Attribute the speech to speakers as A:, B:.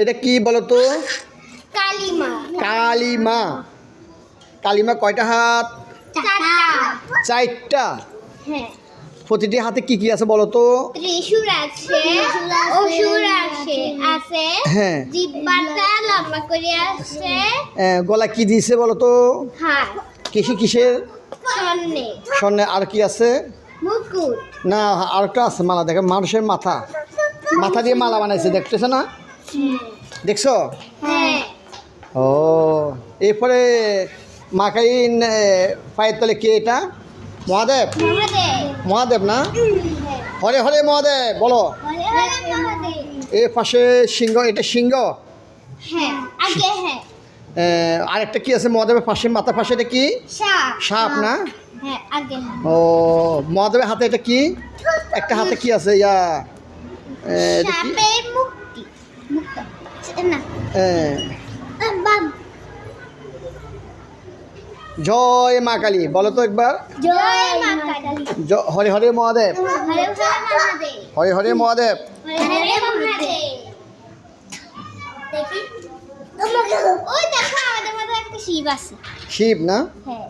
A: এটা কি বলো তো?
B: কালিমা।
A: কালিমা। কালিমা কয়টা হাত? চারটা।
B: হ্যাঁ।
A: প্রতিটি হাতে কি কি আছে বলো তো?
B: ত্রিশূল আছে, অসুর আছে,
A: হ্যাঁ।
B: জিহ্বাটা লম্বা করে আছে।
A: গলা কি দিয়েছে বলো তো?
B: হ্যাঁ।
A: কিসের?
B: স্বর্ণে।
A: স্বর্ণে। আর কি আছে?
B: মুকুট।
A: না, আরেকটা আছে মালা। দেখো, মানুষের মাথা দিয়ে মালা বানাইছে, দেখতেছ না? দেখছো?
B: হ্যাঁ।
A: ও, এরপরে মাকাই পায়ের তলে কে? এটা মহাদেব। মহাদেব না? হরে হরে মহাদেব বলো। এ পাশে সিংহ, এটা সিংহ।
B: হ্যাঁ, আগে হ্যাঁ।
A: আরেকটা কি আছে মহাদেবের পাশে, মাথার পাশে? এটা কি?
B: সাপ।
A: সাপ না?
B: হ্যাঁ, আগে
A: ও, মহাদেবের হাতে এটা কি? একটা হাতে কি আছে? এটা কি?
B: সাপের মুক্তি। মুক্তা না। বাম।
A: জয় মা কালী বলো তো একবার।
B: জয় মা কালী।
A: হরে হরে মহাদেব।
B: হরে হরে মহাদেব।
A: হরে হরে মহাদেব।
B: হরে হরে মহাদেব। দেখি ওই দেখো আমাদের মধ্যে একটা শিব আছে।
A: শিব না?
B: হ্যাঁ।